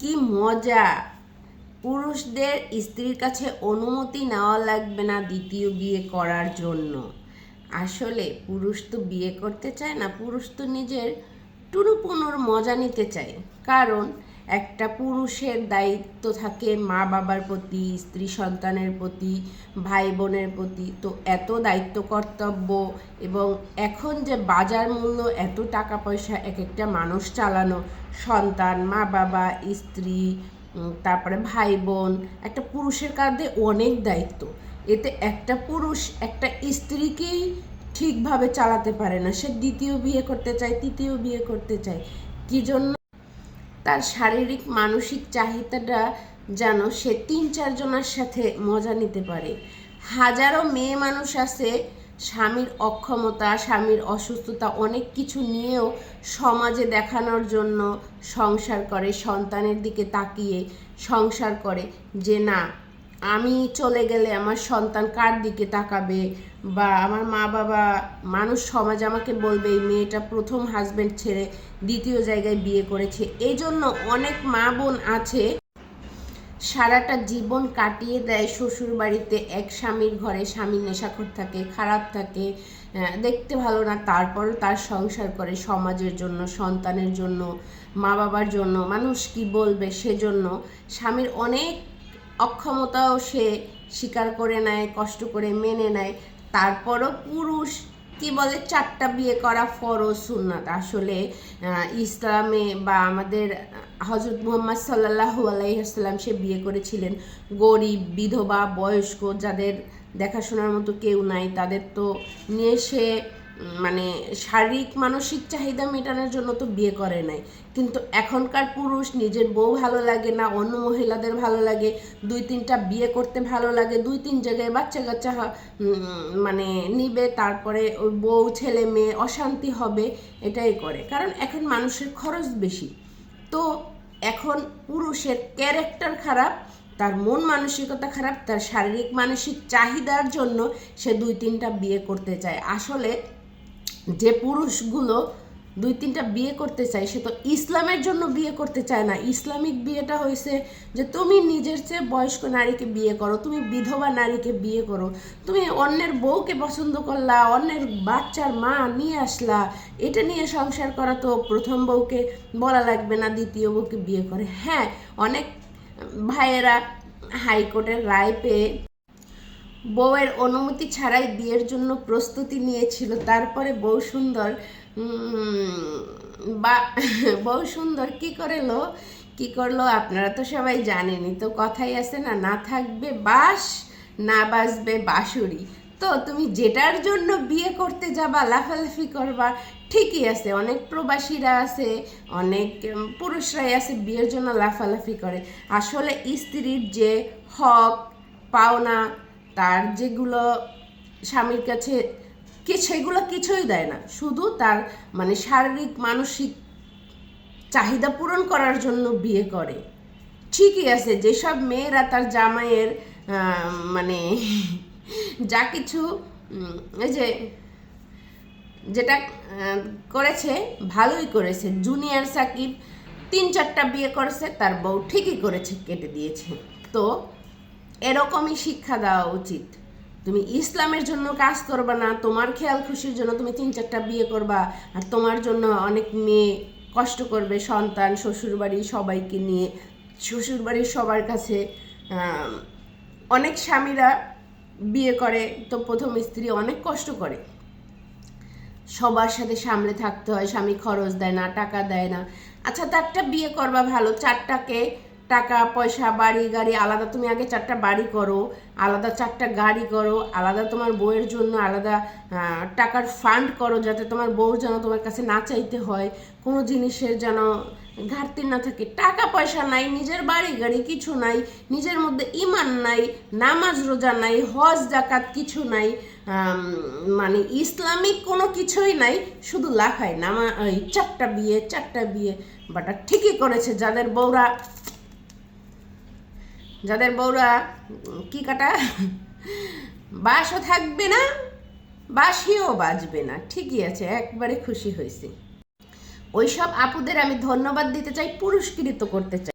কি মজা! পুরুষদের স্ত্রীর কাছে অনুমতি নেওয়া লাগবে না দ্বিতীয় বিয়ে করার জন্য। আসলে পুরুষ তো বিয়ে করতে চায় না, পুরুষ তো নিজের টুনুপুনুর মজা নিতে চায়। কারণ একটা পুরুষের দায়িত্ব থাকে মা বাবার প্রতি, স্ত্রী সন্তানের প্রতি, ভাই বোনের প্রতি। তো এত দায়িত্ব কর্তব্য, এবং এখন যে বাজার মূল্য, এত টাকা পয়সা, এক একটা মানুষ চালানো, সন্তান, মা বাবা, স্ত্রী, তারপরে ভাই বোন, একটা পুরুষের কাঁধে অনেক দায়িত্ব। এতে একটা পুরুষ একটা স্ত্রীকেই ঠিকভাবে চালাতে পারে না, সে দ্বিতীয় বিয়ে করতে চায়, তৃতীয় বিয়ে করতে চায়। কি জন্য? তার শারীরিক মানসিক চাহিদাটা যেন সে ৩-৪ জনের সাথে মজা নিতে পারে। হাজারো মেয়ে মানুষ আছে স্বামীর অক্ষমতা, স্বামীর অসুস্থতা, অনেক কিছু নিয়েও সমাজে দেখানোর জন্য সংসার করে, সন্তানের দিকে তাকিয়ে সংসার করে যে না, আমি চলে গেলে আমার সন্তান কার দিকে তাকাবে, বা আমার মা বাবা, মানুষ, সমাজ আমাকে বলবে এই মেয়েটা প্রথম হাজব্যান্ড ছেড়ে দ্বিতীয় জায়গায় বিয়ে করেছে। এই জন্য অনেক মা বোন আছে সারাটা জীবন কাটিয়ে দেয় শ্বশুর বাড়িতে, এক স্বামীর ঘরে, স্বামী নেশাখোর থাকে, খারাপ থাকে, দেখতে ভালো না, তারপরও তার সংসার করে সমাজের জন্য, সন্তানের জন্য, মা বাবার জন্য, মানুষ কি বলবে সেজন্য। স্বামীর অনেক অক্ষমতাও সে স্বীকার করে নেয়, কষ্ট করে মেনে নেয়। তারপরও পুরুষ কি বলে 4টা বিয়ে করা ফরজ সুন্নাত। আসলে ইসলামে বা আমাদের হযরত মুহাম্মদ সাল্লাল্লাহু আলাইহি ওয়াসাল্লাম সে বিয়ে করেছিলেন গরিব, বিধবা, বয়স্ক, যাদের দেখাশোনার মতো কেউ নাই, তাদের তো নিয়ে সে মানে শারীরিক মানসিক চাহিদা মেটানোর জন্য তো বিয়ে করে নাই। কিন্তু এখনকার পুরুষ নিজের বউ ভালো লাগে না, অন্য মহিলাদের ভালো লাগে, 2-3টা বিয়ে করতে ভালো লাগে, 2-3 জায়গায় বাচ্চা কাচ্চা মানে নিবে, তারপরে ওই বউ ছেলে মেয়ে অশান্তি হবে, এটাই করে। কারণ এখন মানুষের খরচ বেশি। তো এখন পুরুষের ক্যারেক্টার খারাপ, তার মন মানসিকতা খারাপ, তার শারীরিক মানসিক চাহিদার জন্য সে 2-3টা বিয়ে করতে চায়। আসলে যে পুরুষগুলো 2-3টা বিয়ে করতে চায় সে তো ইসলামের জন্য বিয়ে করতে চায় না। ইসলামিক বিয়েটা হয়েছে যে তুমি নিজের চেয়ে বয়স্ক নারীকে বিয়ে করো, তুমি বিধবা নারীকে বিয়ে করো, তুমি অন্যের বউকে পছন্দ করলা, অন্যের বাচ্চার মা নিয়ে আসলা, এটা নিয়ে সংসার করা। তো প্রথম বউকে বলা লাগবে না দ্বিতীয় বউকে বিয়ে করে। হ্যাঁ, অনেক ভাইয়েরা হাইকোর্টের রায় পেয়ে বউয়ের অনুমতি ছাড়াই বিয়ের জন্য প্রস্তুতি নিয়েছিল, তারপরে বউ সুন্দর বা বউ সুন্দর কি করলো আপনারা তো সবাই জানেনই। তো কথাই আছে না, না থাকবে বাঁশ, না বাজবে বাঁশুরি। তো তুমি যেটার জন্য বিয়ে করতে যাবা, লাফালাফি করবা, ঠিকই আছে। অনেক প্রবাসীরা আছে, অনেক পুরুষরাই আছে বিয়ের জন্য লাফালাফি করে। আসলে স্ত্রীর যে হক পাওনা, তার যেগুলো স্বামীর কাছে সেগুলো কিছুই দেয় না, শুধু তার মানে শারীরিক মানসিক চাহিদা পূরণ করার জন্য বিয়ে করে। ঠিকই আছে, যেসব মেয়েরা তার জামাইয়ের মানে যা কিছু এই যে যেটা করেছে ভালোই করেছে। জুনিয়র সাকিব 3-4টা বিয়ে করেছে, তার বউ ঠিকই করেছে, কেটে দিয়েছে। তো এরকমই শিক্ষা দেওয়া উচিত। তুমি ইসলামের জন্য কাজ করবা না, তোমার খেয়াল খুশির জন্য তুমি 3-4টা বিয়ে করবা, আর তোমার জন্য অনেক মেয়ে কষ্ট করবে, সন্তান, শ্বশুরবাড়ি সবাইকে নিয়ে। শ্বশুরবাড়ির সবার কাছে অনেক স্বামীরা বিয়ে করে তো প্রথম স্ত্রী অনেক কষ্ট করে, সবার সাথে সামলে থাকতে হয়, স্বামী খরচ দেয় না, টাকা দেয় না। আচ্ছা, তারটা বিয়ে করবা ভালো, 4টাকে টাকা পয়সা, বাড়ি গাড়ি আলাদা, তুমি আগে 4টা বাড়ি করো, আলাদা 4টা গাড়ি করো, আলাদা তোমার বউয়ের জন্য আলাদা টাকার ফান্ড করো, যাতে তোমার বউ যেন তোমার কাছে না চাইতে হয়, কোনো জিনিসের যেন ঘাটতি না থাকে। টাকা পয়সা নাই, নিজের বাড়ি গাড়ি কিছু নাই, নিজের মধ্যে ইমান নাই, নামাজ রোজা নাই, হজ জাকাত কিছু নাই, মানে ইসলামিক কোনো কিছুই নাই, শুধু লাফায় ওই 4টা বিয়ে। বাটা ঠিকই করেছে যাদের বউরা কি কাটা বাসও থাকবে না, বাসিও বাজবে না। ঠিকই আছে, একবারে খুশি হয়েছি। ওইসব আপুদের আমি ধন্যবাদ দিতে চাই, পুরস্কৃত করতে চাই।